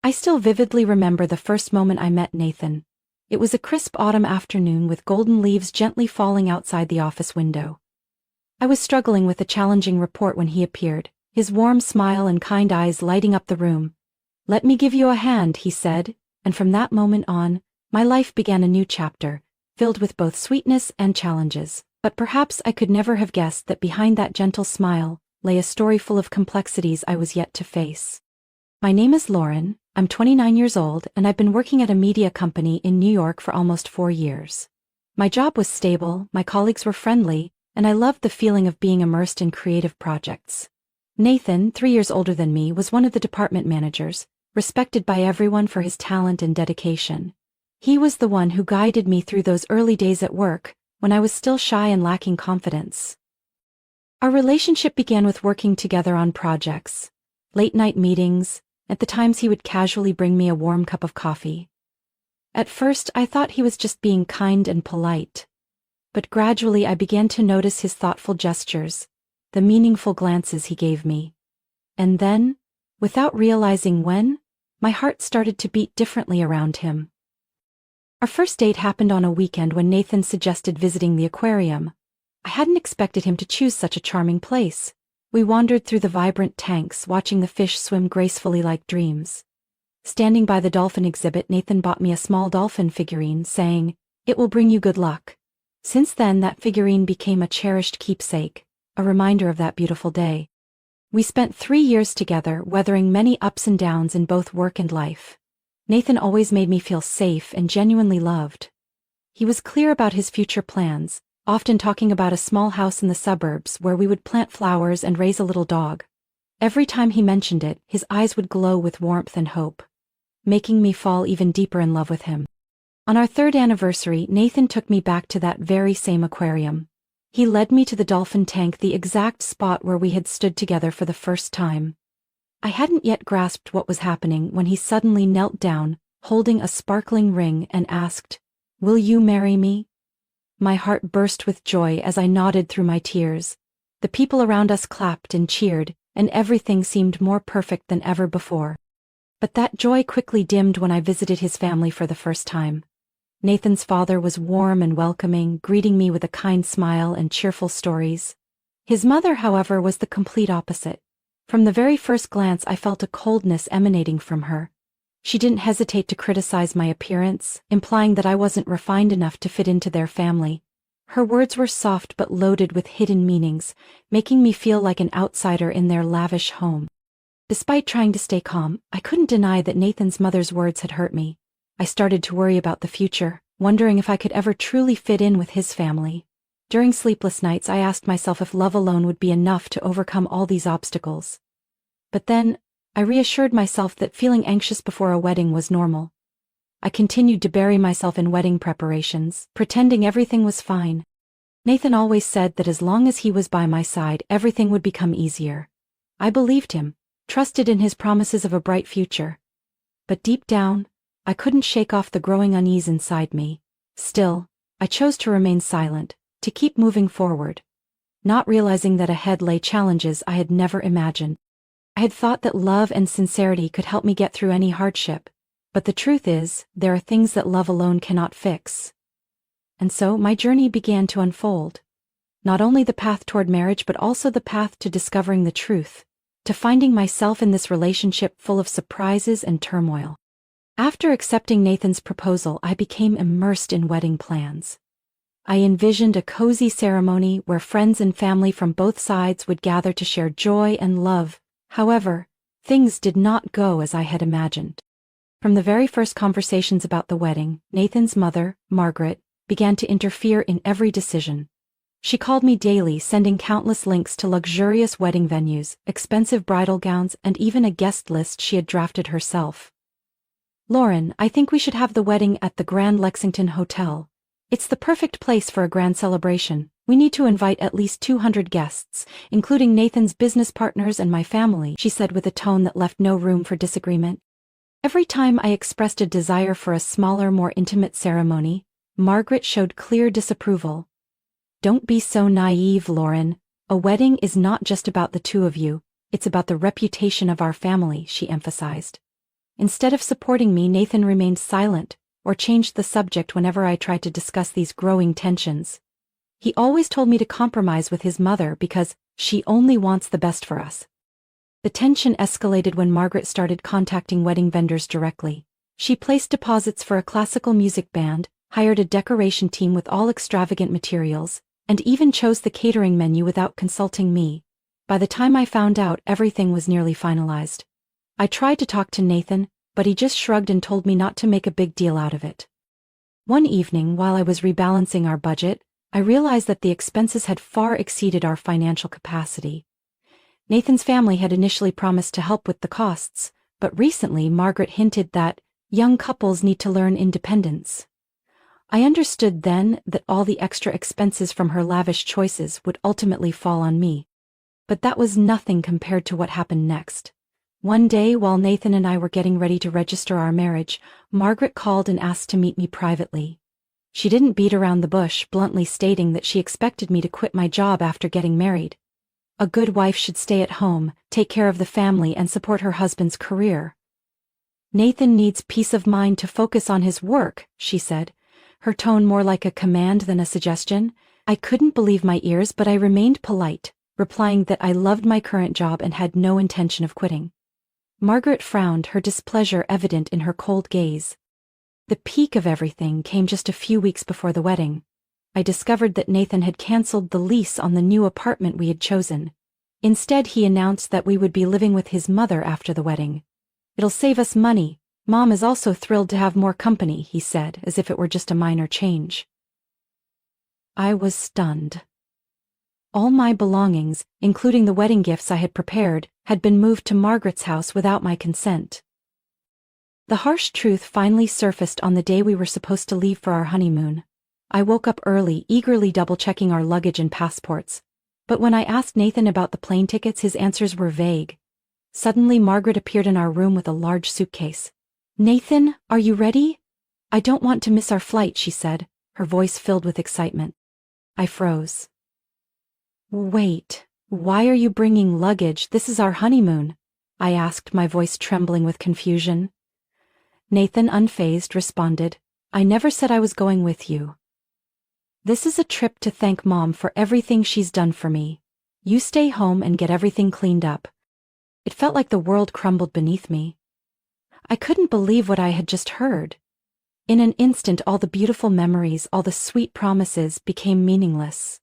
I still vividly remember the first moment I met Nathan. It was a crisp autumn afternoon with golden leaves gently falling outside the office window. I was struggling with a challenging report when he appeared, his warm smile and kind eyes lighting up the room. "Let me give you a hand," he said, and from that moment on, my life began a new chapter, filled with both sweetness and challenges. But perhaps I could never have guessed that behind that gentle smile lay a story full of complexities I was yet to face. My name is Lauren, I'm 29 years old, and I've been working at a media company in New York for almost 4 years. My job was stable, my colleagues were friendly, and I loved the feeling of being immersed in creative projects. Nathan, 3 years older than me, was one of the department managers, respected by everyone for his talent and dedication. He was the one who guided me through those early days at work, when I was still shy and lacking confidence. Our relationship began with working together on projects, late-night meetings, at the times he would casually bring me a warm cup of coffee. At first, I thought he was just being kind and polite. But gradually I began to notice his thoughtful gestures, the meaningful glances he gave me. And then, without realizing when, my heart started to beat differently around him. Our first date happened on a weekend when Nathan suggested visiting the aquarium. I hadn't expected him to choose such a charming place. We wandered through the vibrant tanks, watching the fish swim gracefully like dreams. Standing by the dolphin exhibit, Nathan bought me a small dolphin figurine, saying, "It will bring you good luck." Since then, that figurine became a cherished keepsake, a reminder of that beautiful day. We spent 3 years together, weathering many ups and downs in both work and life. Nathan always made me feel safe and genuinely loved. He was clear about his future plans, often talking about a small house in the suburbs where we would plant flowers and raise a little dog. Every time he mentioned it, his eyes would glow with warmth and hope, making me fall even deeper in love with him. On our 3rd anniversary, Nathan took me back to that very same aquarium. He led me to the dolphin tank, the exact spot where we had stood together for the first time. I hadn't yet grasped what was happening when he suddenly knelt down, holding a sparkling ring, and asked, "Will you marry me?" My heart burst with joy as I nodded through my tears. The people around us clapped and cheered, and everything seemed more perfect than ever before. But that joy quickly dimmed when I visited his family for the first time. Nathan's father was warm and welcoming, greeting me with a kind smile and cheerful stories. His mother, however, was the complete opposite. From the very first glance, I felt a coldness emanating from her. She didn't hesitate to criticize my appearance, implying that I wasn't refined enough to fit into their family. Her words were soft but loaded with hidden meanings, making me feel like an outsider in their lavish home. Despite trying to stay calm, I couldn't deny that Nathan's mother's words had hurt me. I started to worry about the future, wondering if I could ever truly fit in with his family. During sleepless nights, I asked myself if love alone would be enough to overcome all these obstacles. But then, I reassured myself that feeling anxious before a wedding was normal. I continued to bury myself in wedding preparations, pretending everything was fine. Nathan always said that as long as he was by my side, everything would become easier. I believed him, trusted in his promises of a bright future. But deep down, I couldn't shake off the growing unease inside me. Still, I chose to remain silent, to keep moving forward, not realizing that ahead lay challenges I had never imagined. I had thought that love and sincerity could help me get through any hardship, but the truth is, there are things that love alone cannot fix. And so my journey began to unfold. Not only the path toward marriage, but also the path to discovering the truth, to finding myself in this relationship full of surprises and turmoil. After accepting Nathan's proposal, I became immersed in wedding plans. I envisioned a cozy ceremony where friends and family from both sides would gather to share joy and love. However, things did not go as I had imagined. From the very first conversations about the wedding, Nathan's mother, Margaret, began to interfere in every decision. She called me daily, sending countless links to luxurious wedding venues, expensive bridal gowns, and even a guest list she had drafted herself. "Lauren, I think we should have the wedding at the Grand Lexington Hotel. It's the perfect place for a grand celebration. We need to invite at least 200 guests, including Nathan's business partners and my family," she said with a tone that left no room for disagreement. Every time I expressed a desire for a smaller, more intimate ceremony, Margaret showed clear disapproval. "Don't be so naive, Lauren. A wedding is not just about the two of you, it's about the reputation of our family," she emphasized. Instead of supporting me, Nathan remained silent, or changed the subject whenever I tried to discuss these growing tensions. He always told me to compromise with his mother because she only wants the best for us. The tension escalated when Margaret started contacting wedding vendors directly. She placed deposits for a classical music band, hired a decoration team with all extravagant materials, and even chose the catering menu without consulting me. By the time I found out, everything was nearly finalized. I tried to talk to Nathan, but he just shrugged and told me not to make a big deal out of it. One evening, while I was rebalancing our budget, I realized that the expenses had far exceeded our financial capacity. Nathan's family had initially promised to help with the costs, but recently Margaret hinted that young couples need to learn independence. I understood then that all the extra expenses from her lavish choices would ultimately fall on me. But that was nothing compared to what happened next. One day, while Nathan and I were getting ready to register our marriage, Margaret called and asked to meet me privately. She didn't beat around the bush, bluntly stating that she expected me to quit my job after getting married. A good wife should stay at home, take care of the family, and support her husband's career. Nathan needs peace of mind to focus on his work, she said, her tone more like a command than a suggestion. I couldn't believe my ears, but I remained polite, replying that I loved my current job and had no intention of quitting. Margaret frowned, her displeasure evident in her cold gaze. The peak of everything came just a few weeks before the wedding. I discovered that Nathan had canceled the lease on the new apartment we had chosen. Instead, he announced that we would be living with his mother after the wedding. "It'll save us money. Mom is also thrilled to have more company," he said, as if it were just a minor change. I was stunned. All my belongings, including the wedding gifts I had prepared, had been moved to Margaret's house without my consent. The harsh truth finally surfaced on the day we were supposed to leave for our honeymoon. I woke up early, eagerly double-checking our luggage and passports. But when I asked Nathan about the plane tickets, his answers were vague. Suddenly, Margaret appeared in our room with a large suitcase. "Nathan, are you ready? I don't want to miss our flight," she said, her voice filled with excitement. I froze. "Wait, why are you bringing luggage? This is our honeymoon," I asked, my voice trembling with confusion. Nathan, unfazed, responded, "I never said I was going with you. This is a trip to thank Mom for everything she's done for me. You stay home and get everything cleaned up." It felt like the world crumbled beneath me. I couldn't believe what I had just heard. In an instant, all the beautiful memories, all the sweet promises became meaningless.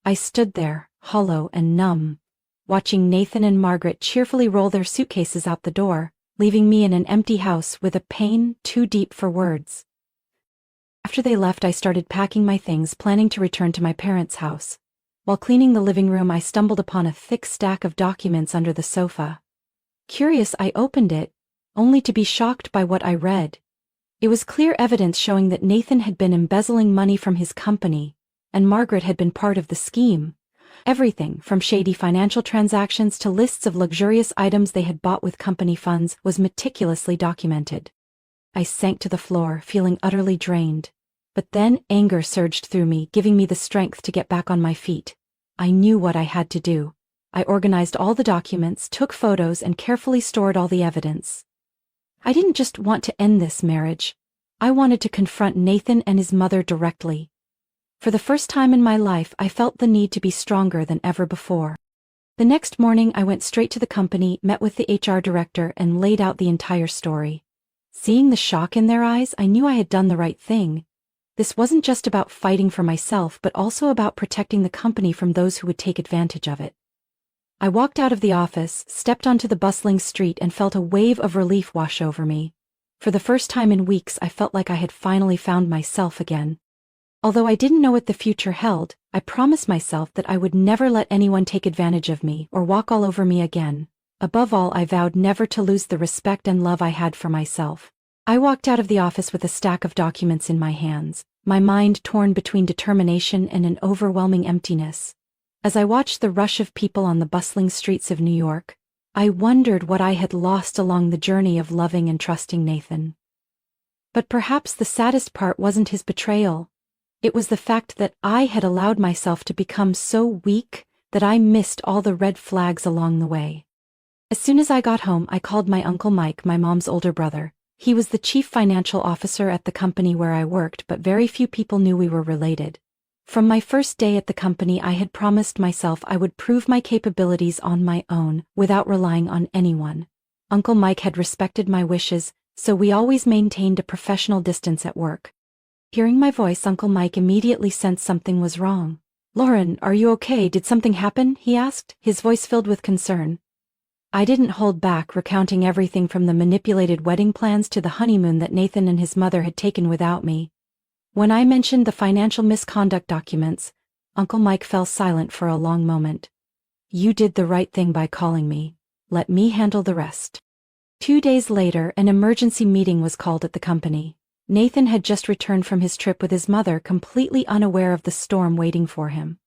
I stood there, hollow and numb, watching Nathan and Margaret cheerfully roll their suitcases out the door, leaving me in an empty house with a pain too deep for words. After they left, I started packing my things, planning to return to my parents' house. While cleaning the living room, I stumbled upon a thick stack of documents under the sofa. Curious, I opened it, only to be shocked by what I read. It was clear evidence showing that Nathan had been embezzling money from his company, and Margaret had been part of the scheme. Everything, from shady financial transactions to lists of luxurious items they had bought with company funds, was meticulously documented. I sank to the floor, feeling utterly drained. But then anger surged through me, giving me the strength to get back on my feet. I knew what I had to do. I organized all the documents, took photos, and carefully stored all the evidence. I didn't just want to end this marriage. I wanted to confront Nathan and his mother directly. For the first time in my life, I felt the need to be stronger than ever before. The next morning, I went straight to the company, met with the HR director, and laid out the entire story. Seeing the shock in their eyes, I knew I had done the right thing. This wasn't just about fighting for myself, but also about protecting the company from those who would take advantage of it. I walked out of the office, stepped onto the bustling street, and felt a wave of relief wash over me. For the first time in weeks, I felt like I had finally found myself again. Although I didn't know what the future held, I promised myself that I would never let anyone take advantage of me or walk all over me again. Above all, I vowed never to lose the respect and love I had for myself. I walked out of the office with a stack of documents in my hands, my mind torn between determination and an overwhelming emptiness. As I watched the rush of people on the bustling streets of New York, I wondered what I had lost along the journey of loving and trusting Nathan. But perhaps the saddest part wasn't his betrayal. It was the fact that I had allowed myself to become so weak that I missed all the red flags along the way. As soon as I got home, I called my Uncle Mike, my mom's older brother. He was the chief financial officer at the company where I worked, but very few people knew we were related. From my first day at the company, I had promised myself I would prove my capabilities on my own, without relying on anyone. Uncle Mike had respected my wishes, so we always maintained a professional distance at work. Hearing my voice, Uncle Mike immediately sensed something was wrong. "Lauren, are you okay? Did something happen?" he asked, his voice filled with concern. I didn't hold back, recounting everything from the manipulated wedding plans to the honeymoon that Nathan and his mother had taken without me. When I mentioned the financial misconduct documents, Uncle Mike fell silent for a long moment. "You did the right thing by calling me. Let me handle the rest." 2 days later, an emergency meeting was called at the company. Nathan had just returned from his trip with his mother, completely unaware of the storm waiting for him.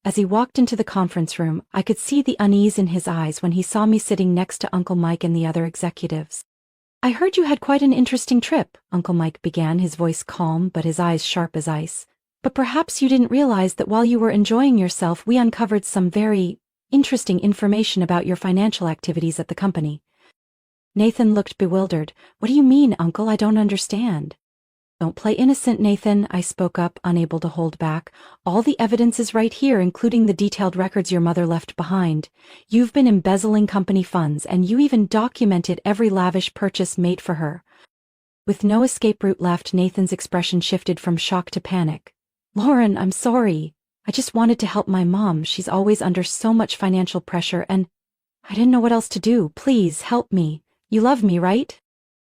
As he walked into the conference room, I could see the unease in his eyes when he saw me sitting next to Uncle Mike and the other executives. "I heard you had quite an interesting trip," Uncle Mike began, his voice calm but his eyes sharp as ice. "But perhaps you didn't realize that while you were enjoying yourself, we uncovered some very interesting information about your financial activities at the company." Nathan looked bewildered. "What do you mean, Uncle? I don't understand." "Don't play innocent, Nathan," I spoke up, unable to hold back. "All the evidence is right here, including the detailed records your mother left behind. You've been embezzling company funds, and you even documented every lavish purchase made for her." With no escape route left, Nathan's expression shifted from shock to panic. "Lauren, I'm sorry. I just wanted to help my mom. She's always under so much financial pressure, and I didn't know what else to do. Please help me. You love me, right?"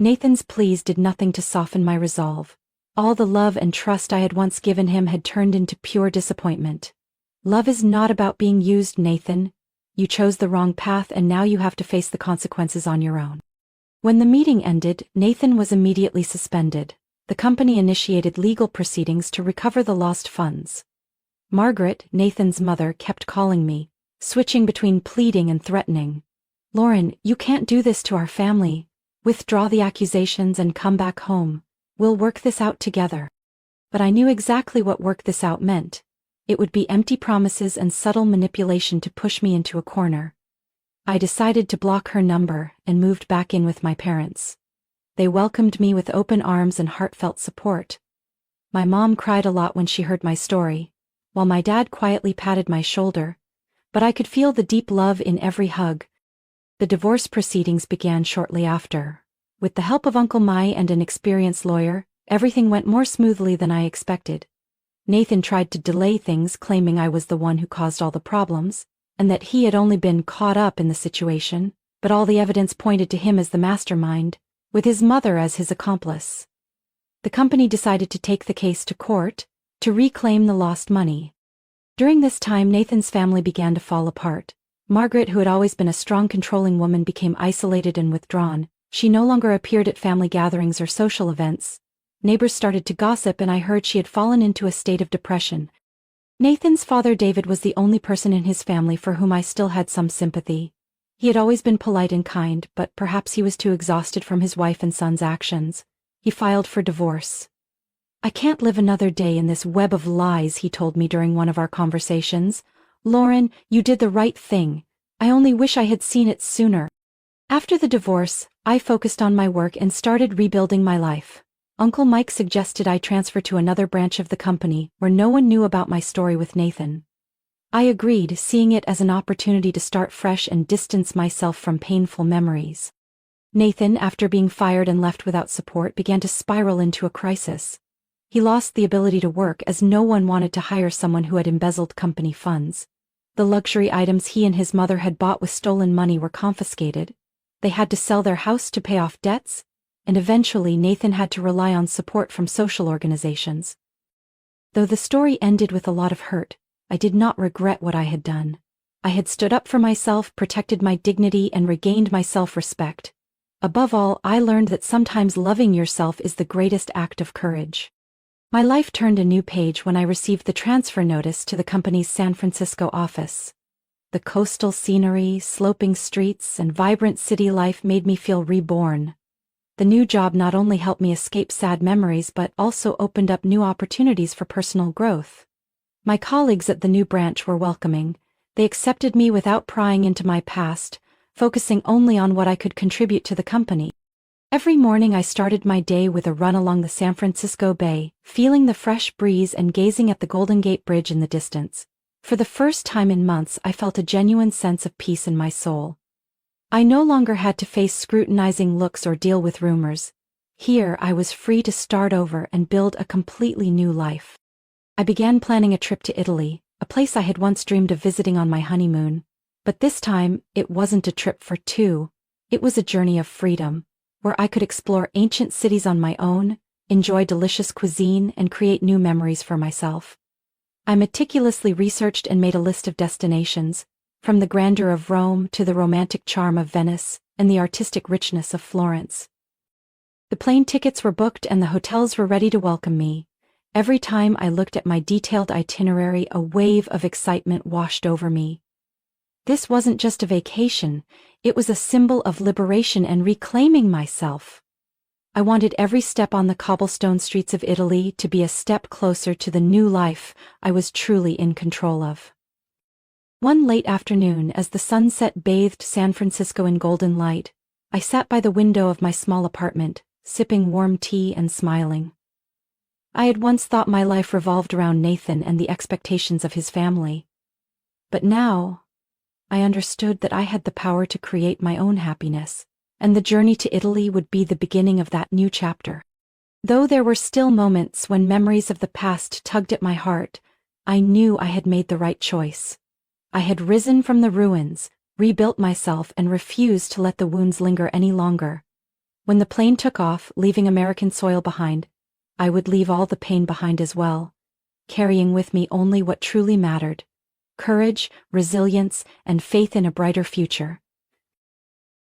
Nathan's pleas did nothing to soften my resolve. All the love and trust I had once given him had turned into pure disappointment. "Love is not about being used, Nathan. You chose the wrong path, and now you have to face the consequences on your own." When the meeting ended, Nathan was immediately suspended. The company initiated legal proceedings to recover the lost funds. Margaret, Nathan's mother, kept calling me, switching between pleading and threatening. "Lauren, you can't do this to our family. Withdraw the accusations and come back home. We'll work this out together." But I knew exactly what work this out meant. It would be empty promises and subtle manipulation to push me into a corner. I decided to block her number and moved back in with my parents. They welcomed me with open arms and heartfelt support. My mom cried a lot when she heard my story, while my dad quietly patted my shoulder, but I could feel the deep love in every hug. The divorce proceedings began shortly after. With the help of Uncle Mai and an experienced lawyer, everything went more smoothly than I expected. Nathan tried to delay things, claiming I was the one who caused all the problems, and that he had only been caught up in the situation, but all the evidence pointed to him as the mastermind, with his mother as his accomplice. The company decided to take the case to court, to reclaim the lost money. During this time, Nathan's family began to fall apart. Margaret, who had always been a strong, controlling woman, became isolated and withdrawn. She no longer appeared at family gatherings or social events. Neighbors started to gossip, and I heard she had fallen into a state of depression. Nathan's father, David, was the only person in his family for whom I still had some sympathy. He had always been polite and kind, but perhaps he was too exhausted from his wife and son's actions. He filed for divorce. "I can't live another day in this web of lies," he told me during one of our conversations. "Lauren, you did the right thing. I only wish I had seen it sooner." After the divorce, I focused on my work and started rebuilding my life. Uncle Mike suggested I transfer to another branch of the company, where no one knew about my story with Nathan. I agreed, seeing it as an opportunity to start fresh and distance myself from painful memories. Nathan, after being fired and left without support, began to spiral into a crisis. He lost the ability to work as no one wanted to hire someone who had embezzled company funds. The luxury items he and his mother had bought with stolen money were confiscated. They had to sell their house to pay off debts, and eventually Nathan had to rely on support from social organizations. Though the story ended with a lot of hurt, I did not regret what I had done. I had stood up for myself, protected my dignity, and regained my self-respect. Above all, I learned that sometimes loving yourself is the greatest act of courage. My life turned a new page when I received the transfer notice to the company's San Francisco office. The coastal scenery, sloping streets, and vibrant city life made me feel reborn. The new job not only helped me escape sad memories but also opened up new opportunities for personal growth. My colleagues at the new branch were welcoming. They accepted me without prying into my past, focusing only on what I could contribute to the company. Every morning I started my day with a run along the San Francisco Bay, feeling the fresh breeze and gazing at the Golden Gate Bridge in the distance. For the first time in months I felt a genuine sense of peace in my soul. I no longer had to face scrutinizing looks or deal with rumors. Here I was free to start over and build a completely new life. I began planning a trip to Italy, a place I had once dreamed of visiting on my honeymoon. But this time, it wasn't a trip for two. It was a journey of freedom, where I could explore ancient cities on my own, enjoy delicious cuisine, and create new memories for myself. I meticulously researched and made a list of destinations, from the grandeur of Rome to the romantic charm of Venice and the artistic richness of Florence. The plane tickets were booked and the hotels were ready to welcome me. Every time I looked at my detailed itinerary, a wave of excitement washed over me. This wasn't just a vacation, it was a symbol of liberation and reclaiming myself. I wanted every step on the cobblestone streets of Italy to be a step closer to the new life I was truly in control of. One late afternoon, as the sunset bathed San Francisco in golden light, I sat by the window of my small apartment, sipping warm tea and smiling. I had once thought my life revolved around Nathan and the expectations of his family. But now, I understood that I had the power to create my own happiness, and the journey to Italy would be the beginning of that new chapter. Though there were still moments when memories of the past tugged at my heart, I knew I had made the right choice. I had risen from the ruins, rebuilt myself, and refused to let the wounds linger any longer. When the plane took off, leaving American soil behind, I would leave all the pain behind as well, carrying with me only what truly mattered: courage, resilience, and faith in a brighter future.